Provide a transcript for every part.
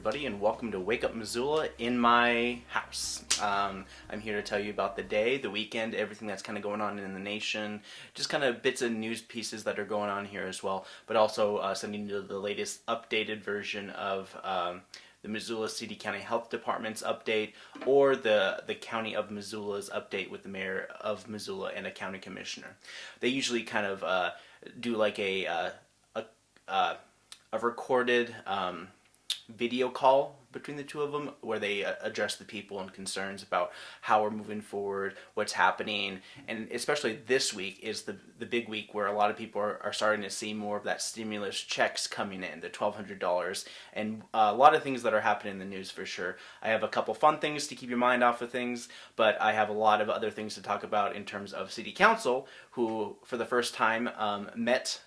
everybody, and welcome to Wake Up Missoula in my house. I'm here to tell you about the day, the weekend, everything that's kind of going on in the nation, just kind of bits of news pieces that are going on here as well, but also sending you the latest updated version of the Missoula City County Health Department's update, or the County of Missoula's update with the mayor of Missoula and a county commissioner. They usually kind of do like a recorded video call between the two of them where they address the people and concerns about how we're moving forward, what's happening, and especially this week is the big week where a lot of people are starting to see more of that stimulus checks coming in, the $1,200, and a lot of things that are happening in the news for sure. I have a couple fun things to keep your mind off of things, but I have a lot of other things to talk about in terms of City Council, who for the first time met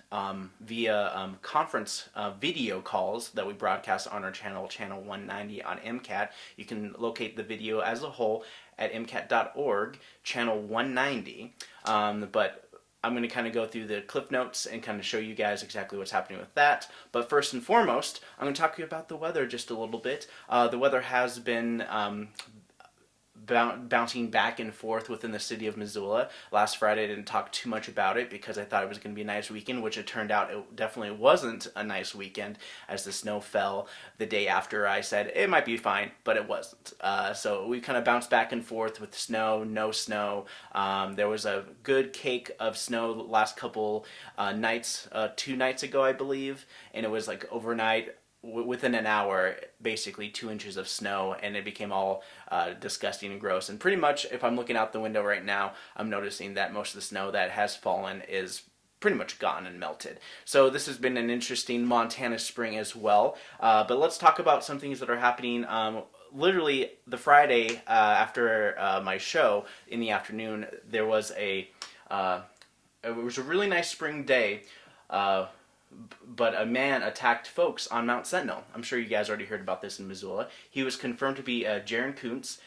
via conference video calls that we broadcast on our channel 190 on MCAT. You can locate the video as a whole at mcat.org, channel 190. But I'm going to kind of go through the clip notes and kind of show you guys exactly what's happening with that. But first and foremost, I'm going to talk to you about the weather just a little bit. The weather has been bouncing back and forth within the city of Missoula. Last Friday I didn't talk too much about it because I thought it was going to be a nice weekend, which it turned out it definitely wasn't a nice weekend, as the snow fell the day after I said it might be fine, but it wasn't. So we kind of bounced back and forth with snow, no snow. There was a good cake of snow the last couple nights, 2 nights ago I believe, and it was like overnight. Within an hour, basically 2 inches of snow, and it became all disgusting and gross. And pretty much, if I'm looking out the window right now, I'm noticing that most of the snow that has fallen is pretty much gone and melted. So this has been an interesting Montana spring as well. But let's talk about some things that are happening. Literally, the Friday after my show in the afternoon, there was it was a really nice spring day. But a man attacked folks on Mount Sentinel. I'm sure you guys already heard about this in Missoula. He was confirmed to be Jaron Kuntz,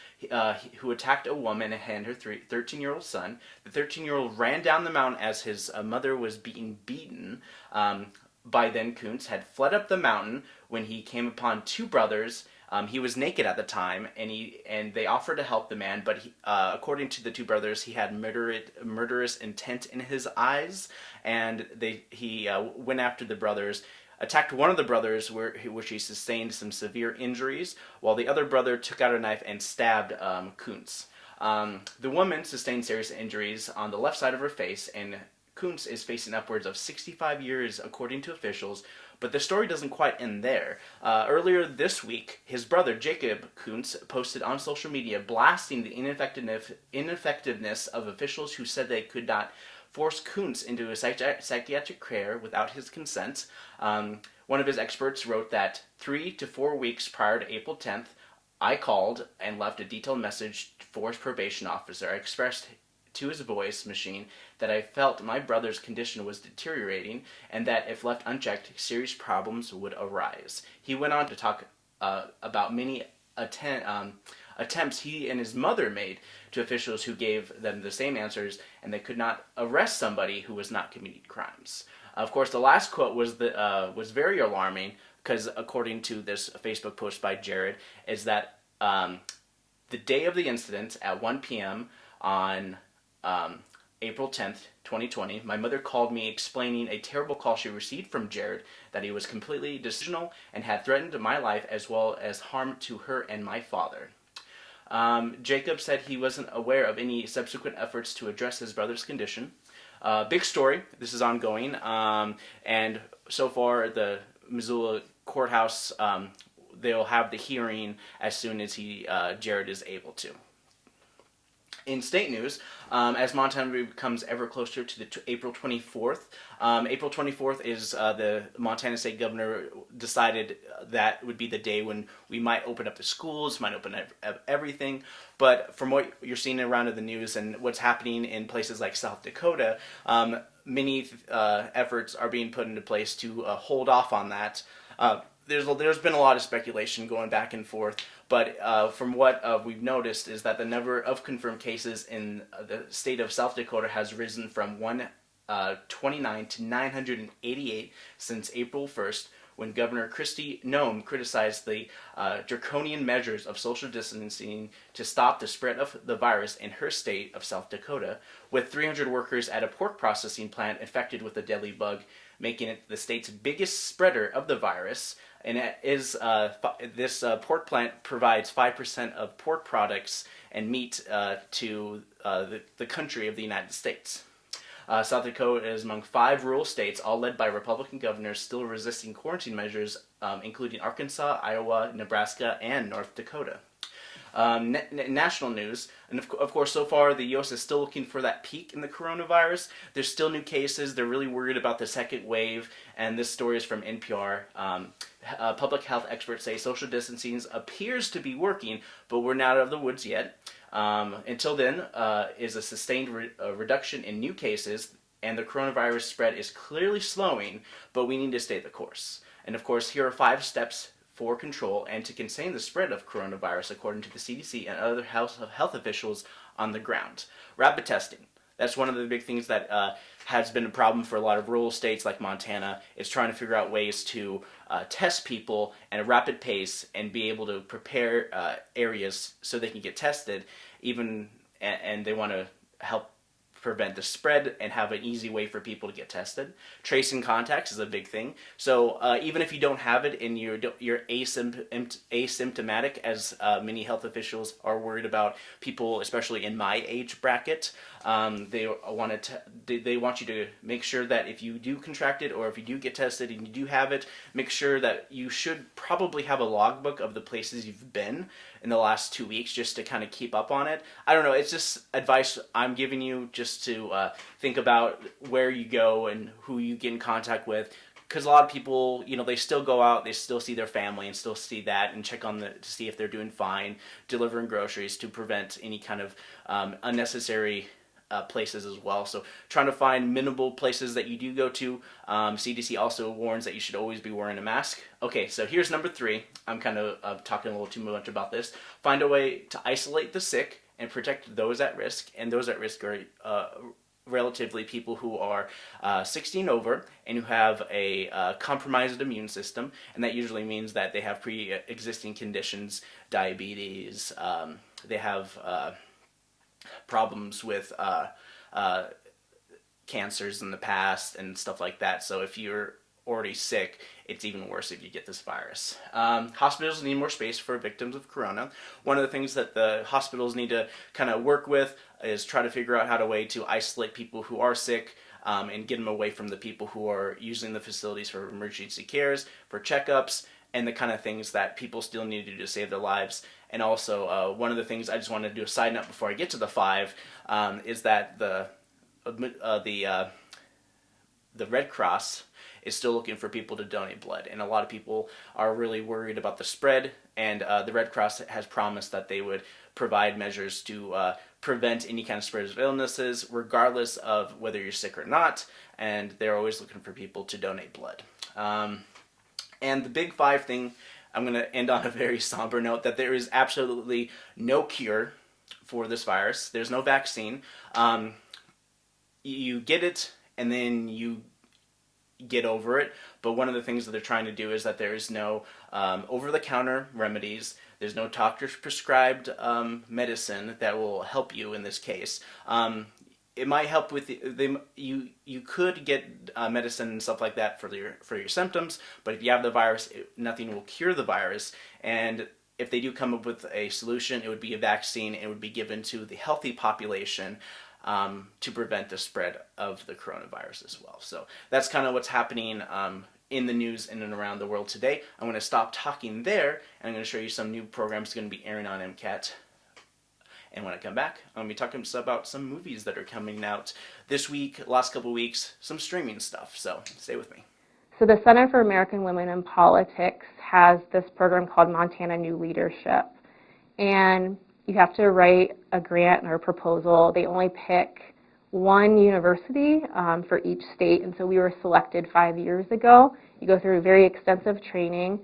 who attacked a woman and her 13-year-old son. The 13-year-old ran down the mountain as his mother was being beaten. By then, Kuntz had fled up the mountain when he came upon 2 brothers. He was naked at the time, and they offered to help the man, but according to the 2 brothers, he had murderous intent in his eyes, and he went after the brothers, attacked one of the brothers, which he sustained some severe injuries, while the other brother took out a knife and stabbed Kuntz. The woman sustained serious injuries on the left side of her face, and Kuntz is facing upwards of 65 years, according to officials. But the story doesn't quite end there. Earlier this week, his brother, Jacob Kuntz, posted on social media blasting the ineffectiveness of officials who said they could not force Kuntz into a psychiatric care without his consent. One of his experts wrote that 3 to 4 weeks prior to April 10th, I called and left a detailed message for his probation officer. I expressed to his voice machine that I felt my brother's condition was deteriorating and that if left unchecked, serious problems would arise. He went on to talk about many attempts he and his mother made to officials who gave them the same answers, and they could not arrest somebody who was not committing crimes. Of course, the last quote was very alarming, because according to this Facebook post by Jared, is that the day of the incident at 1 p.m. on April 10th, 2020, my mother called me explaining a terrible call she received from Jared, that he was completely delusional and had threatened my life as well as harm to her and my father. Jacob said he wasn't aware of any subsequent efforts to address his brother's condition. Big story. This is ongoing. And so far, the Missoula courthouse, they'll have the hearing as soon as Jared is able to. In state news, as Montana becomes ever closer to the April 24th, April 24th is the Montana State Governor decided that would be the day when we might open up the schools, might open up everything. But from what you're seeing around in the news and what's happening in places like South Dakota, many efforts are being put into place to hold off on that. There's been a lot of speculation going back and forth, but from what we've noticed is that the number of confirmed cases in the state of South Dakota has risen from 129 to 988 since April 1st, when Governor Kristi Noem criticized the draconian measures of social distancing to stop the spread of the virus in her state of South Dakota, with 300 workers at a pork processing plant infected with the deadly bug, making it the state's biggest spreader of the virus. And this pork plant provides 5% of pork products and meat to the country of the United States. South Dakota is among 5 rural states, all led by Republican governors, still resisting quarantine measures, including Arkansas, Iowa, Nebraska, and North Dakota. National news, and of course, so far the U.S. is still looking for that peak in the coronavirus. There's still new cases. They're really worried about the second wave, and this story is from NPR. Public health experts say social distancing appears to be working, but we're not out of the woods yet. Until then, is a sustained reduction in new cases, and the coronavirus spread is clearly slowing, but we need to stay the course. And of course, here are 5 steps for control and to contain the spread of coronavirus, according to the CDC and other health officials on the ground. Rapid testing. That's one of the big things that has been a problem for a lot of rural states like Montana, is trying to figure out ways to test people at a rapid pace and be able to prepare areas so they can get tested, and they want to help prevent the spread and have an easy way for people to get tested. Tracing contacts is a big thing. So even if you don't have it and you're asymptomatic, as many health officials are worried about people, especially in my age bracket, they want you to make sure that if you do contract it or if you do get tested and you do have it, make sure that you should probably have a logbook of the places you've been in the last 2 weeks, just to kind of keep up on it. I don't know, it's just advice I'm giving you just to think about where you go and who you get in contact with, because a lot of people, they still go out, they still see their family and still see that and check on to see if they're doing fine, delivering groceries to prevent any kind of unnecessary places as well. So trying to find minimal places that you do go to. CDC also warns that you should always be wearing a mask. Okay, so here's number 3. I'm kind of talking a little too much about this. Find a way to isolate the sick and protect those at risk. And those at risk are relatively people who are 16 over and who have a compromised immune system. And that usually means that they have pre-existing conditions, diabetes, they have problems with cancers in the past and stuff like that. So if you're already sick, it's even worse if you get this virus. Hospitals need more space for victims of corona. One of the things that the hospitals need to kind of work with is try to figure out how to isolate people who are sick, and get them away from the people who are using the facilities for emergency cares, for checkups, and the kind of things that people still need to do to save their lives. And also, one of the things I just wanted to do a side note before I get to the 5 is that the Red Cross is still looking for people to donate blood, and a lot of people are really worried about the spread. And the Red Cross has promised that they would provide measures to prevent any kind of spread of illnesses, regardless of whether you're sick or not. And they're always looking for people to donate blood. And the big 5 thing, I'm going to end on a very somber note, that there is absolutely no cure for this virus. There's no vaccine. You get it, and then you get over it. But one of the things that they're trying to do is that there is no over-the-counter remedies. There's no doctor's prescribed medicine that will help you in this case. It might help with you could get medicine and stuff like that for your symptoms, but if you have the virus, nothing will cure the virus. And if they do come up with a solution, it would be a vaccine. It would be given to the healthy population to prevent the spread of the coronavirus as well. So that's kind of what's happening in the news in and around the world today. I'm going to stop talking there, and I'm going to show you some new programs going to be airing on MCAT. And when I come back, I'm going to be talking about some movies that are coming out this week, last couple weeks, some streaming stuff. So stay with me. So the Center for American Women in Politics has this program called Montana New Leadership. And you have to write a grant or a proposal. They only pick one university for each state. And so we were selected 5 years ago. You go through very extensive training.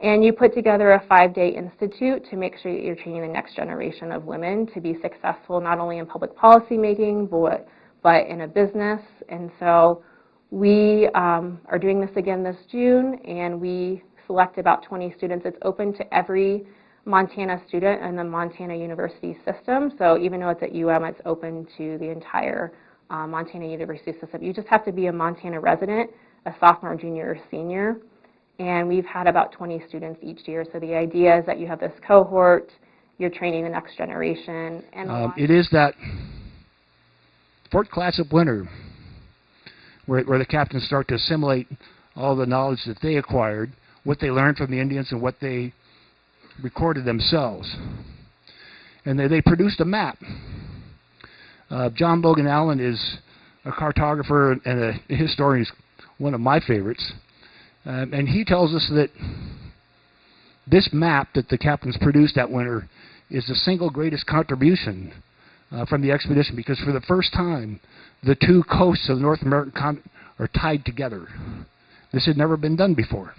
And you put together a 5-day institute to make sure that you're training the next generation of women to be successful not only in public policy making, but in a business. And so We are doing this again this June, and we select about 20 students. It's open to every Montana student in the Montana University system. So even though it's at it's open to the entire Montana University system. You just have to be a Montana resident, a sophomore, junior, or senior. And we've had about 20 students each year. So the idea is that you have this cohort, you're training the next generation. And it is that fourth class of winter where the captains start to assimilate all the knowledge that they acquired, what they learned from the Indians, and what they recorded themselves. And they produced a map. John Logan Allen is a cartographer and a historian. He's one of my favorites. And he tells us that this map that the captains produced that winter is the single greatest contribution from the expedition, because for the first time, the two coasts of the North American continent are tied together. This had never been done before.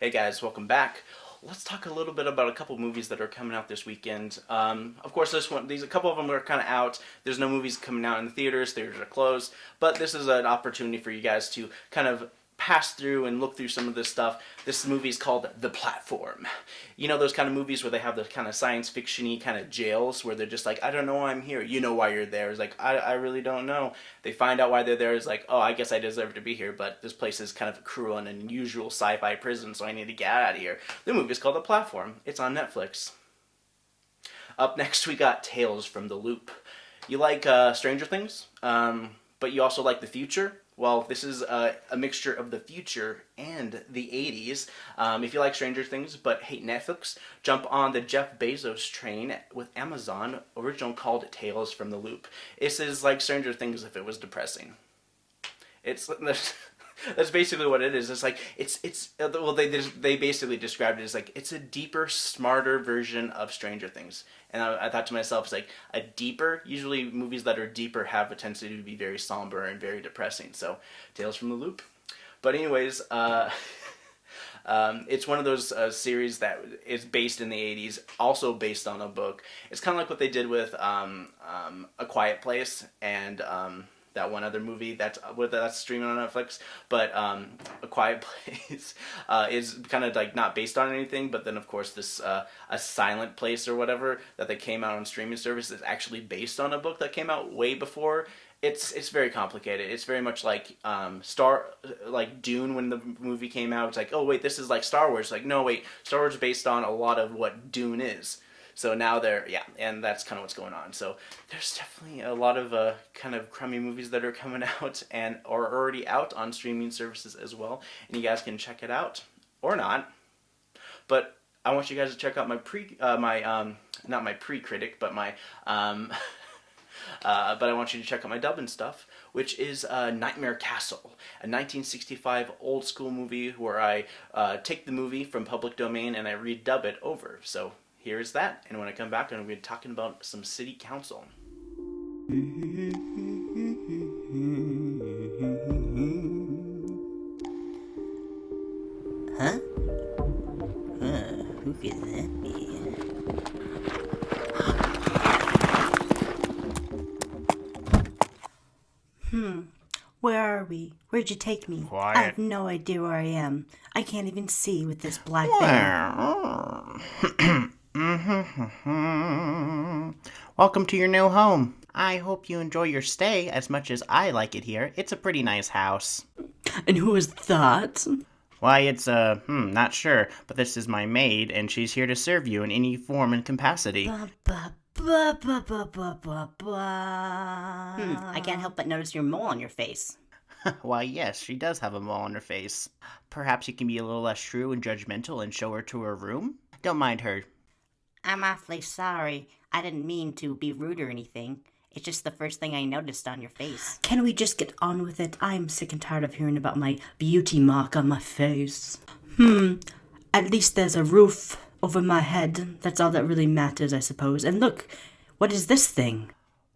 Hey guys, welcome back. Let's talk a little bit about a couple movies that are coming out this weekend. Of course, a couple of them are kind of out. There's no movies coming out in the theaters. Theaters are closed. But this is an opportunity for you guys to kind of pass through and look through some of this stuff. This movie is called The Platform. You know those kind of movies where they have those kind of science fiction-y kind of jails where they're just like, I don't know why I'm here. You know why you're there. It's like, I really don't know. They find out why they're there. It's like, oh, I guess I deserve to be here, but this place is kind of cruel and an unusual sci-fi prison, so I need to get out of here. The movie is called The Platform. It's on Netflix. Up next, we got Tales from the Loop. You like Stranger Things, but you also like the future? Well, this is a mixture of the future and the 80s. If you like Stranger Things but hate Netflix, jump on the Jeff Bezos train with Amazon, original called Tales from the Loop. This is like Stranger Things if it was depressing. That's basically what it is. It's like they basically described it as like it's a deeper, smarter version of Stranger Things. And I thought to myself, it's like a deeper. Usually, movies that are deeper have a tendency to be very somber and very depressing. So, Tales from the Loop. But anyways, it's one of those series that is based in the 80s, also based on a book. It's kind of like what they did with A Quiet Place and that one other movie that's streaming on Netflix. But A Quiet Place is kind of like not based on anything, but then of course this A Silent Place or whatever that they came out on streaming service is actually based on a book that came out way before. It's very complicated. It's very much like like Dune when the movie came out. It's like, oh wait, this is like Star Wars. Like, no wait, Star Wars is based on a lot of what Dune is. So now and that's kind of what's going on. So there's definitely a lot of kind of crummy movies that are coming out and are already out on streaming services as well. And you guys can check it out or not. But I want you guys to check out not my pre-critic, but my but I want you to check out my dubbing stuff, which is Nightmare Castle, a 1965 old school movie where I take the movie from public domain and I redub it over. So here's that, and when I come back, I'm going to be talking about some city council. Huh? Who could that be? Where are we? Where'd you take me? Quiet. I have no idea where I am. I can't even see with this black veil. Welcome to your new home. I hope you enjoy your stay as much as I like it here. It's a pretty nice house. And who is that? Why, it's, not sure, but this is my maid, and she's here to serve you in any form and capacity. I can't help but notice your mole on your face. Why, yes, she does have a mole on her face. Perhaps you can be a little less true and judgmental and show her to her room? Don't mind her. I'm awfully sorry. I didn't mean to be rude or anything. It's just the first thing I noticed on your face. Can we just get on with it? I'm sick and tired of hearing about my beauty mark on my face. At least there's a roof over my head. That's all that really matters, I suppose. And look, what is this thing?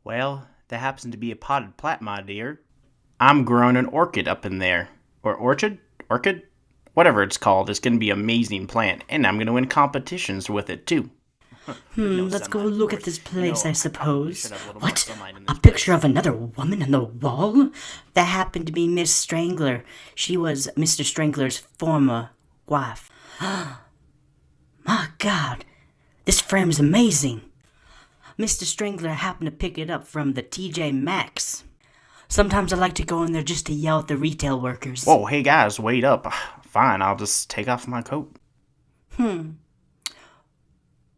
Well, that happens to be a potted plant, my dear. I'm growing an orchid up in there. Or orchid? Orchid? Whatever it's called. It's going to be an amazing plant, and I'm going to win competitions with it, too. Let's go look at this place, I suppose. What? Sunlight in A this picture of another woman on the wall? That happened to be Miss Strangler. She was Mr. Strangler's former wife. My God, this frame is amazing. Mr. Strangler happened to pick it up from the TJ Maxx. Sometimes I like to go in there just to yell at the retail workers. Whoa, hey guys, wait up. Fine, I'll just take off my coat.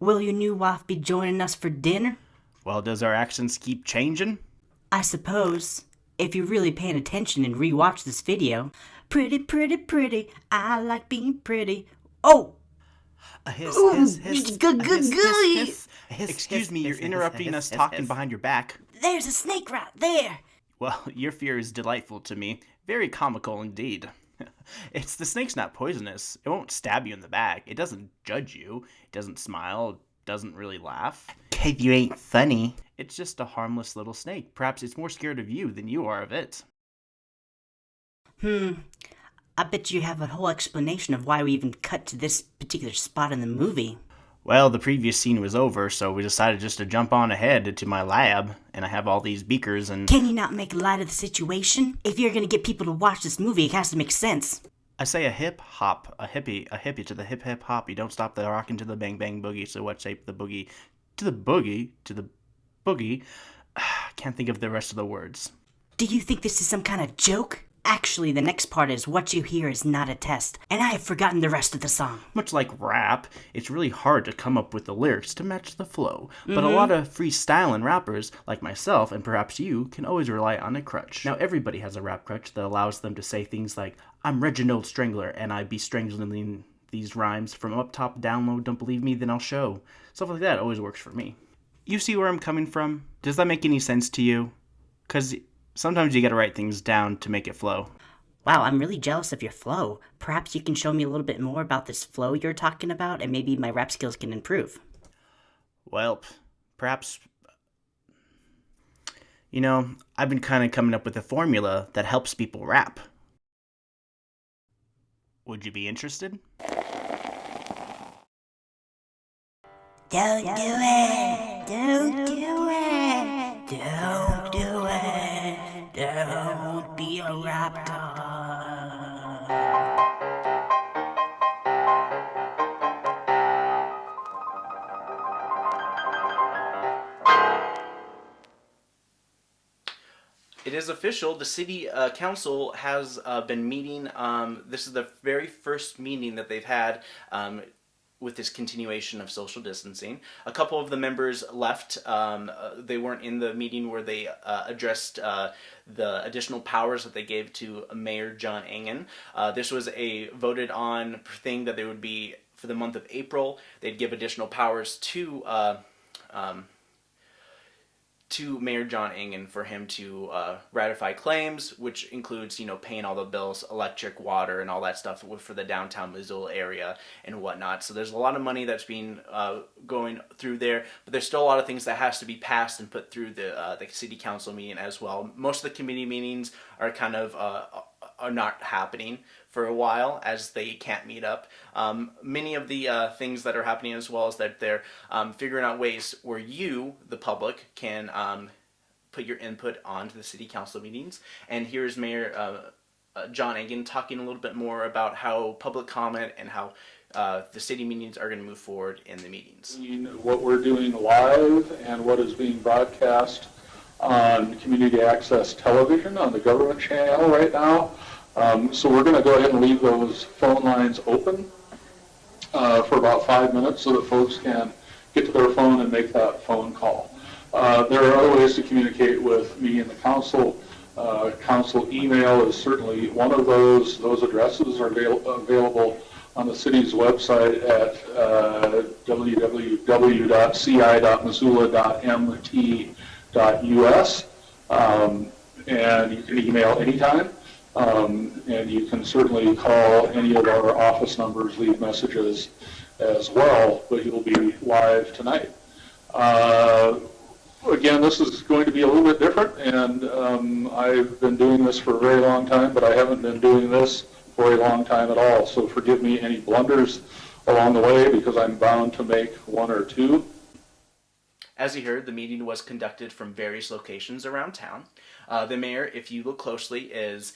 Will your new wife be joining us for dinner? Well, does our accents keep changing? I suppose, if you're really paying attention and rewatch this video. Pretty, pretty, pretty, I like being pretty. Oh! A hiss, Ooh, hiss, hiss. good, A good, hiss, good. hiss, hiss. Excuse me, you're interrupting us talking behind your back. There's a snake right there. Well, your fear is delightful to me. Very comical indeed. It's the snake's not poisonous. It won't stab you in the back. It doesn't judge you. It doesn't smile. It doesn't really laugh. Cause you ain't funny. It's just a harmless little snake. Perhaps it's more scared of you than you are of it. I bet you have a whole explanation of why we even cut to this particular spot in the movie. Well, the previous scene was over, so we decided just to jump on ahead to my lab, and I have all these beakers and... Can you not make light of the situation? If you're gonna get people to watch this movie, it has to make sense. I say a hip hop, a hippie to the hip hip hop. You don't stop the rockin' to the bang bang boogie. So what shape the boogie? To the boogie, to the boogie. Can't think of the rest of the words. Do you think this is some kind of joke? Actually, the next part is what you hear is not a test, and I have forgotten the rest of the song. Much like rap, it's really hard to come up with the lyrics to match the flow. But a lot of freestyling rappers, like myself and perhaps you, can always rely on a crutch. Now, everybody has a rap crutch that allows them to say things like, I'm Reginald Strangler, and I be strangling these rhymes from up top down low, don't believe me, then I'll show. Stuff like that always works for me. You see where I'm coming from? Does that make any sense to you? Because sometimes you gotta write things down to make it flow. Wow, I'm really jealous of your flow. Perhaps you can show me a little bit more about this flow you're talking about, and maybe my rap skills can improve. Well, perhaps... You know, I've been kind of coming up with a formula that helps people rap. Would you be interested? Don't do it! Don't do it! Don't do it! Don't be a raptor! It is official. The city council has been meeting. This is the very first meeting that they've had with this continuation of social distancing. A couple of the members left. They weren't in the meeting where they addressed the additional powers that they gave to Mayor John Engen. This was a voted on thing that they would be for the month of April. They'd give additional powers to Mayor John Engen for him to ratify claims, which includes, paying all the bills, electric, water, and all that stuff for the downtown Missoula area and whatnot. So there's a lot of money that's being going through there, but there's still a lot of things that has to be passed and put through the city council meeting as well. Most of the committee meetings are kind of are not happening for a while as they can't meet up. Many of the things that are happening as well is that they're figuring out ways where you, the public, can put your input onto the city council meetings. And here's Mayor John Engen talking a little bit more about how public comment and how the city meetings are going to move forward in the meetings. What we're doing live and what is being broadcast on community access television on the government channel right now. So we're going to go ahead and leave those phone lines open for about 5 minutes so that folks can get to their phone and make that phone call. There are other ways to communicate with me and the council. Council email is certainly one of those. Those addresses are available on the city's website at www.ci.missoula.mt.us. And you can email anytime. And you can certainly call any of our office numbers, leave messages as well, but you'll be live tonight. Again, this is going to be a little bit different, and I've been doing this for a very long time, but I haven't been doing this for a long time at all. So forgive me any blunders along the way, because I'm bound to make one or two. As you heard, the meeting was conducted from various locations around town. The mayor, if you look closely, is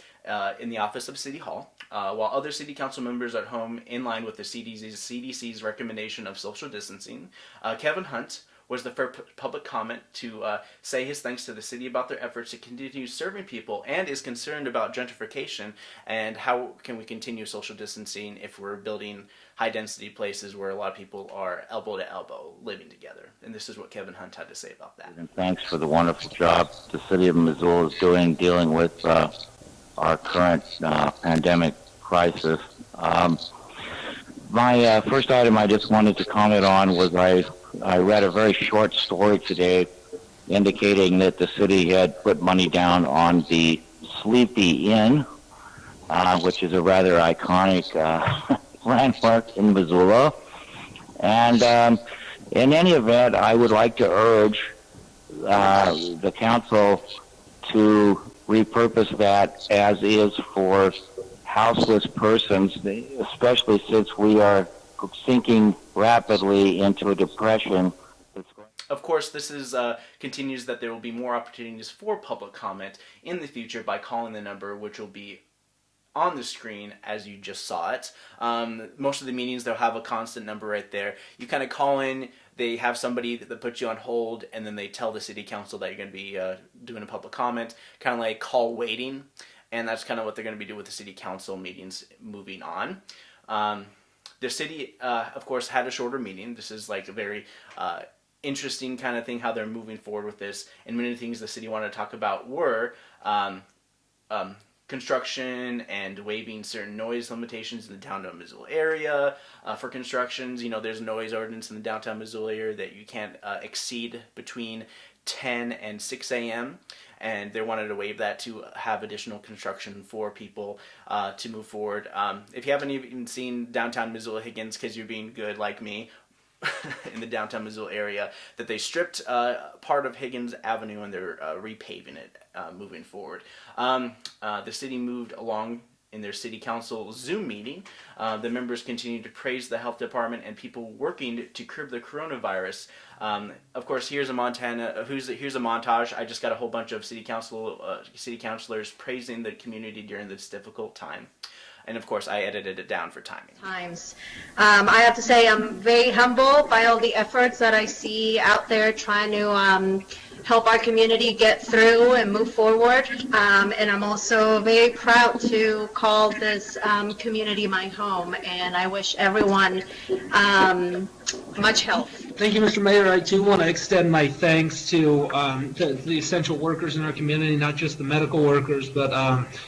in the office of City Hall, while other city council members are at home in line with the CDC's recommendation of social distancing. Kevin Hunt was the first public comment to say his thanks to the city about their efforts to continue serving people, and is concerned about gentrification and how can we continue social distancing if we're building high-density places where a lot of people are elbow to elbow living together. And this is what Kevin Hunt had to say about that. And thanks for the wonderful job the city of Missoula is doing dealing with our current pandemic crisis. My first item I just wanted to comment on was I read a very short story today indicating that the city had put money down on the Sleepy Inn, which is a rather iconic landmark in Missoula. And in any event, I would like to urge the council to repurpose that as is for houseless persons, especially since we are sinking rapidly into a depression. Of course, this is continues that there will be more opportunities for public comment in the future by calling the number, which will be on the screen as you just saw it. Most of the meetings, they'll have a constant number right there. You kind of call in, they have somebody that puts you on hold, and then they tell the city council that you're going to be doing a public comment, kind of like call waiting, and that's kind of what they're going to be doing with the city council meetings moving on. The city, of course, had a shorter meeting. This is like a very interesting kind of thing, how they're moving forward with this. And many of the things the city wanted to talk about were construction and waiving certain noise limitations in the downtown Missoula area. For constructions, you know, there's a noise ordinance in the downtown Missoula area that you can't exceed between 10 and 6 a.m. And they wanted to waive that to have additional construction for people to move forward. If you haven't even seen downtown Missoula Higgins, because you're being good like me, in the downtown Missoula area, that they stripped part of Higgins Avenue and they're repaving it moving forward. The city moved along in their city council Zoom meeting. The members continued to praise the health department and people working to curb the coronavirus. Of course, here's a montage. I just got a whole bunch of city councilors praising the community during this difficult time. And of course, I edited it down for timing. I have to say I'm very humbled by all the efforts that I see out there trying to help our community get through and move forward. And I'm also very proud to call this community my home. And I wish everyone much health. Thank you, Mr. Mayor. I too want to extend my thanks to the essential workers in our community, not just the medical workers, but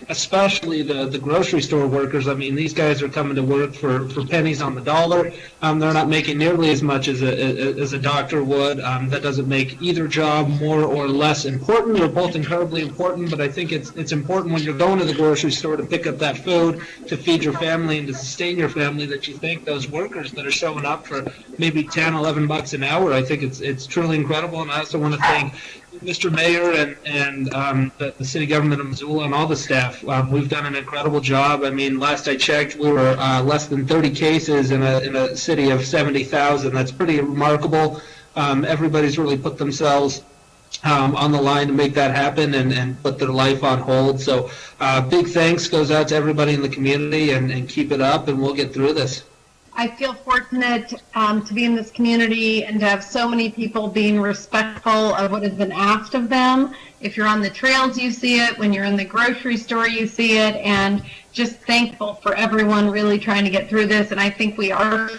especially the grocery store workers. I mean, these guys are coming to work for pennies on the dollar. They're not making nearly as much as a doctor would. That doesn't make either job more or less important. They're both incredibly important, but I think it's important when you're going to the grocery store to pick up that food, to feed your family and to sustain your family, that you thank those workers that are showing up for maybe 10, 11 bucks an hour. I think it's truly incredible, and I also want to thank Mr. Mayor and the city government of Missoula and all the staff. We've done an incredible job. I mean, last I checked, we were less than 30 cases in a city of 70,000. That's pretty remarkable. Everybody's really put themselves on the line to make that happen and put their life on hold. So big thanks goes out to everybody in the community, and keep it up, and we'll get through this. I feel fortunate to be in this community and to have so many people being respectful of what has been asked of them. If you're on the trails, you see it. When you're in the grocery store, you see it. And just thankful for everyone really trying to get through this. And I think we are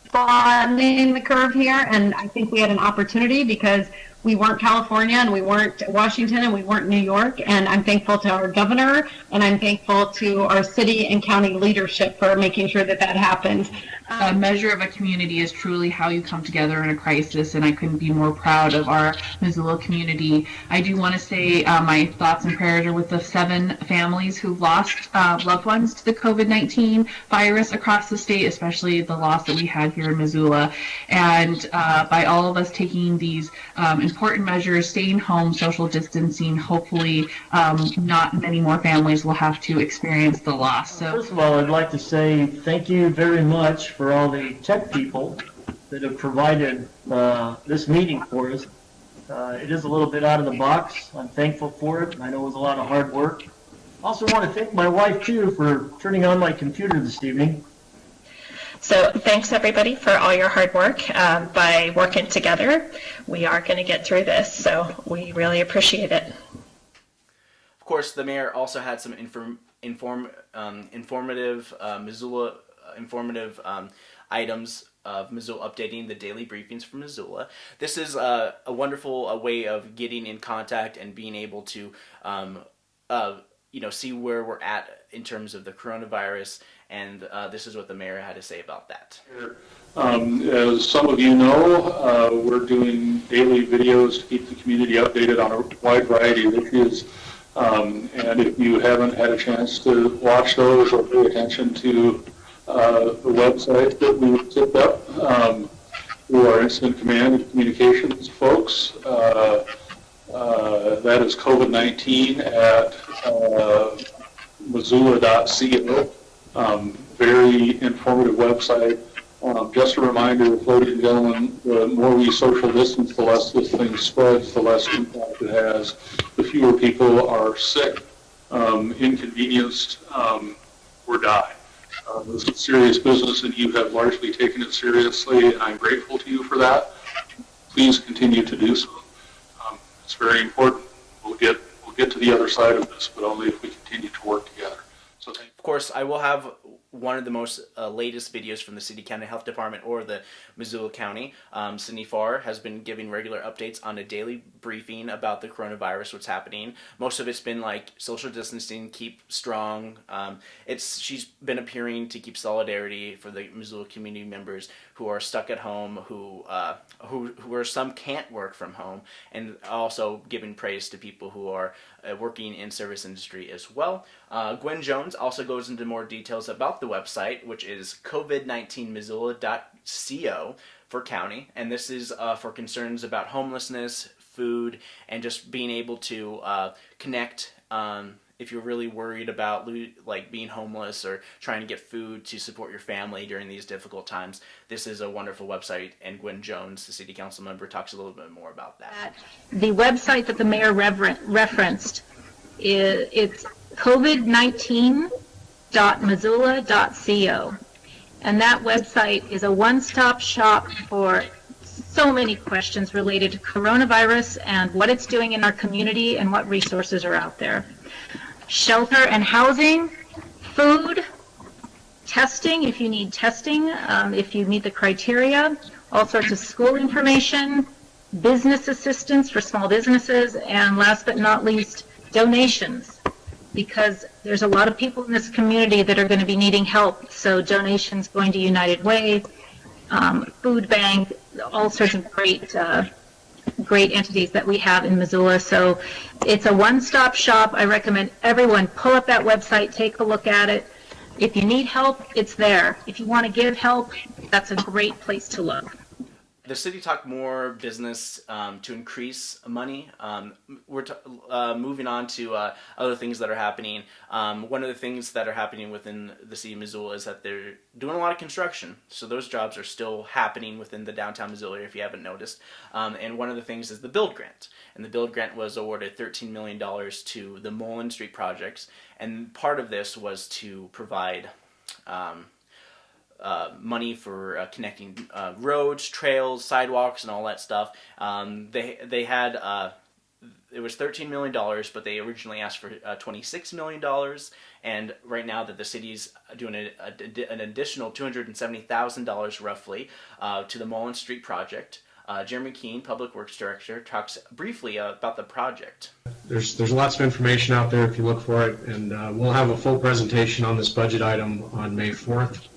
flattening the curve here. And I think we had an opportunity because we weren't California and we weren't Washington and we weren't New York. And I'm thankful to our governor and I'm thankful to our city and county leadership for making sure that that happened. A measure of a community is truly how you come together in a crisis, and I couldn't be more proud of our Missoula community. I do want to say my thoughts and prayers are with the 7 families who've lost loved ones to the COVID-19 virus across the state, especially the loss that we had here in Missoula. And by all of us taking these important measures, staying home, social distancing, hopefully not many more families will have to experience the loss. So, first of all, I'd like to say thank you very much for all the tech people that have provided this meeting for us. It is a little bit out of the box. I'm thankful for it. I know it was a lot of hard work. I also want to thank my wife, too, for turning on my computer this evening. So thanks, everybody, for all your hard work. By working together, we are going to get through this, so we really appreciate it. Of course, the mayor also had some informative Missoula informative items of Missoula, updating the daily briefings from Missoula. This is a wonderful way of getting in contact and being able to see where we're at in terms of the coronavirus, and this is what the mayor had to say about that. As some of you know, we're doing daily videos to keep the community updated on a wide variety of issues. And if you haven't had a chance to watch those or pay attention to the website that we tipped up through our incident command and communications folks, that is COVID-19 at Missoula.co. Very informative website. Just a reminder, ladies and gentlemen, the more we social distance, the less this thing spreads, the less impact it has, the fewer people are sick, inconvenienced, or die. This is serious business, and you have largely taken it seriously, and I'm grateful to you for that. Please continue to do so. It's very important. We'll get to the other side of this, but only if we continue to work together. So thank you. Of course, I will have one of the most latest videos from the City County Health Department or the Missoula County. Cindy Farr has been giving regular updates on a daily briefing about the coronavirus, what's happening. Most of it's been like social distancing, keep strong. She's been appearing to keep solidarity for the Missoula community members who are stuck at home, who some can't work from home, and also giving praise to people who are working in service industry as well. Gwen Jones also goes into more details about the website, which is covid19missoula.co for county, and this is for concerns about homelessness, food, and just being able to connect if you're really worried about being homeless or trying to get food to support your family during these difficult times. This is a wonderful website, and Gwen Jones, the city council member, talks a little bit more about that. The website that the mayor referenced it's covid19.missoula.co, and that website is a one-stop shop for so many questions related to coronavirus and what it's doing in our community and what resources are out there. Shelter and housing, food, testing if you need testing, if you meet the criteria, all sorts of school information, business assistance for small businesses, and last but not least, donations, because there's a lot of people in this community that are going to be needing help, so donations going to United Way, food bank, all sorts of great entities that we have in Missoula. So it's a one-stop shop. I recommend everyone pull up that website, take a look at it. If you need help, it's there. If you want to give help, that's a great place to look. The city talked more business to increase money. We're moving on to other things that are happening. One of the things that are happening within the city of Missoula is that they're doing a lot of construction. So those jobs are still happening within the downtown Missoula area, if you haven't noticed. And one of the things is the build grant. And the build grant was awarded $13 million to the Mullen Street projects. And part of this was to provide money for connecting roads, trails, sidewalks, and all that stuff. They had it was $13 million, but they originally asked for $26 million. And right now that the city's doing an additional $270,000 roughly to the Mullen Street project. Jeremy Keene, Public Works Director, talks briefly about the project. There's lots of information out there if you look for it, and we'll have a full presentation on this budget item on May 4th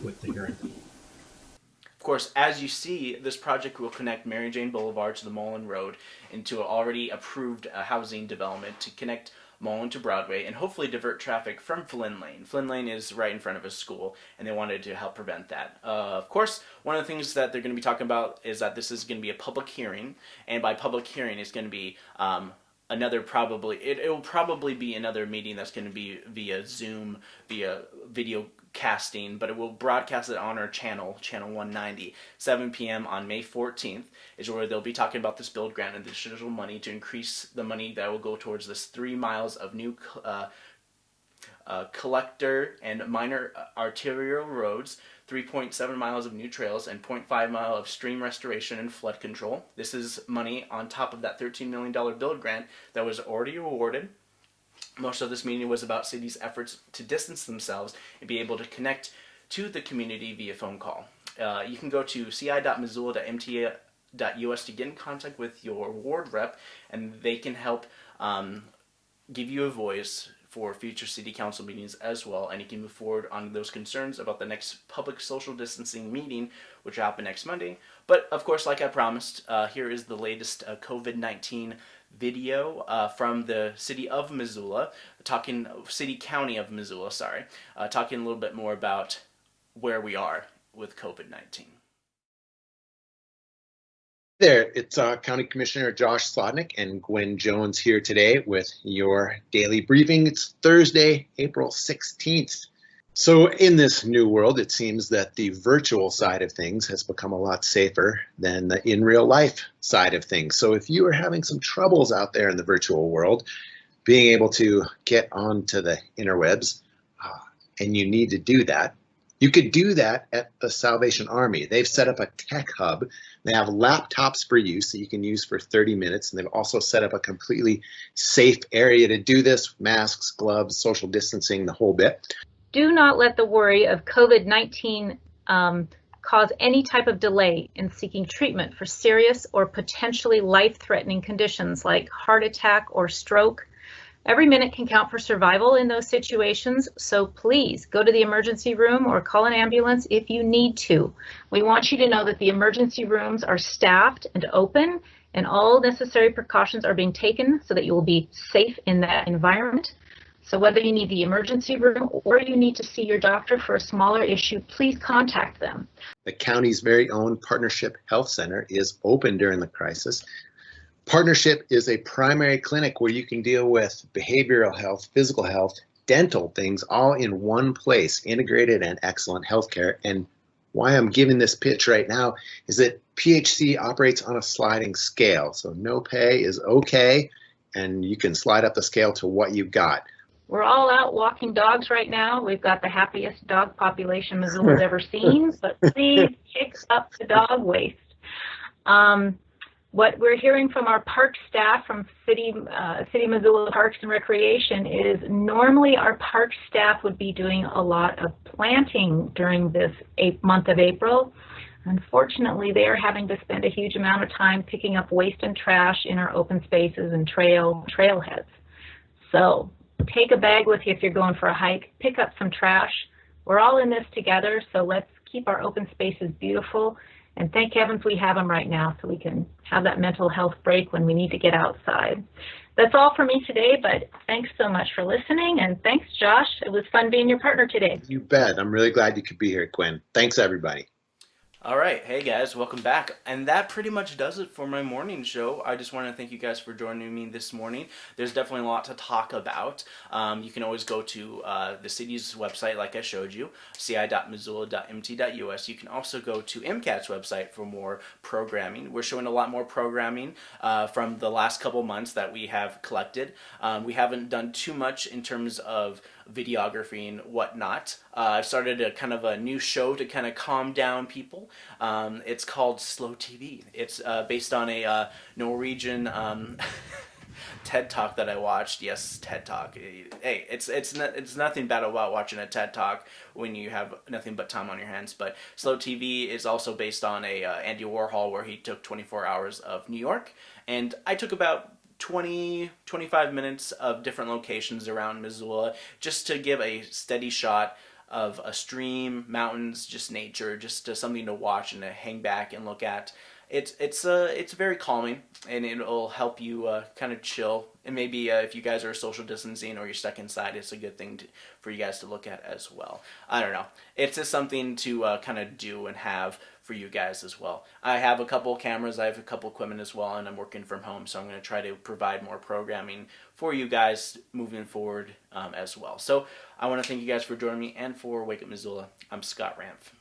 with the hearing. Of course, as you see, this project will connect Mary Jane Boulevard to the Mullen Road into an already approved housing development to connect Mullen to Broadway and hopefully divert traffic from Flynn Lane. Flynn Lane is right in front of a school, and they wanted to help prevent that. Of course, one of the things that they're going to be talking about is that this is going to be a public hearing, and by public hearing, it's going to be it will probably be another meeting that's going to be via Zoom, via video casting, but it will broadcast it on our channel 190, 7 p.m. on May 14th is where they'll be talking about this build grant and additional money to increase the money that will go towards this 3 miles of new collector and minor arterial roads, 3.7 miles of new trails, and 0.5 mile of stream restoration and flood control. This is money on top of that $13 million build grant that was already awarded. Most of this meeting was about cities' efforts to distance themselves and be able to connect to the community via phone call. You can go to ci.missoula.mta.us to get in contact with your ward rep, and they can help give you a voice for future city council meetings as well, and you can move forward on those concerns about the next public social distancing meeting, which will happen next Monday. But of course, like I promised, here is the latest COVID-19 video from the city of Missoula, talking a little bit more about where we are with COVID-19. There, it's County Commissioner Josh Slotnick and Gwen Jones here today with your daily briefing. It's Thursday, April 16th. So in this new world, it seems that the virtual side of things has become a lot safer than the in real life side of things. So if you are having some troubles out there in the virtual world, being able to get onto the interwebs, and you need to do that, you could do that at the Salvation Army. They've set up a tech hub. They have laptops for use that you can use for 30 minutes, and they've also set up a completely safe area to do this, masks, gloves, social distancing, the whole bit. Do not let the worry of COVID-19 cause any type of delay in seeking treatment for serious or potentially life-threatening conditions like heart attack or stroke. Every minute can count for survival in those situations, so please go to the emergency room or call an ambulance if you need to. We want you to know that the emergency rooms are staffed and open, and all necessary precautions are being taken so that you will be safe in that environment. So whether you need the emergency room or you need to see your doctor for a smaller issue, please contact them. The county's very own Partnership Health Center is open during the crisis. Partnership is a primary clinic where you can deal with behavioral health, physical health, dental things all in one place, integrated and excellent healthcare. And why I'm giving this pitch right now is that PHC operates on a sliding scale. So no pay is okay, and you can slide up the scale to what you've got. We're all out walking dogs right now. We've got the happiest dog population Missoula's ever seen, but please kick up the dog waste. What we're hearing from our park staff from City Missoula Parks and Recreation is normally our park staff would be doing a lot of planting during this month of April. Unfortunately, they are having to spend a huge amount of time picking up waste and trash in our open spaces and trailheads. So take a bag with you if you're going for a hike, pick up some trash. We're all in this together, so let's keep our open spaces beautiful. And thank heavens we have them right now so we can have that mental health break when we need to get outside. That's all for me today, but thanks so much for listening, and thanks, Josh. It was fun being your partner today. You bet. I'm really glad you could be here, Gwen. Thanks, everybody. All right, hey guys, welcome back. And that pretty much does it for my morning show. I just want to thank you guys for joining me this morning. There's definitely a lot to talk about. You can always go to the city's website, like I showed you, ci.missoula.mt.us. You can also go to MCAT's website for more programming. We're showing a lot more programming from the last couple months that we have collected. We haven't done too much in terms of videography and whatnot. I've started a kind of a new show to kind of calm down people. It's called Slow TV. It's based on a Norwegian TED Talk that I watched. Yes, TED Talk. Hey, it's nothing bad about watching a TED Talk when you have nothing but time on your hands. But Slow TV is also based on a Andy Warhol, where he took 24 hours of New York, and I took about 25 minutes of different locations around Missoula just to give a steady shot of a stream, mountains, just nature, just something to watch and to hang back and look at. It's very calming, and it'll help you kind of chill. And maybe if you guys are social distancing or you're stuck inside, it's a good thing for you guys to look at as well. I don't know. It's just something to kind of do and have for you guys as well. I have a couple cameras, I have a couple equipment as well, and I'm working from home, so I'm going to try to provide more programming for you guys moving forward as well. So I want to thank you guys for joining me, and for Wake Up Missoula, I'm Scott Ramph.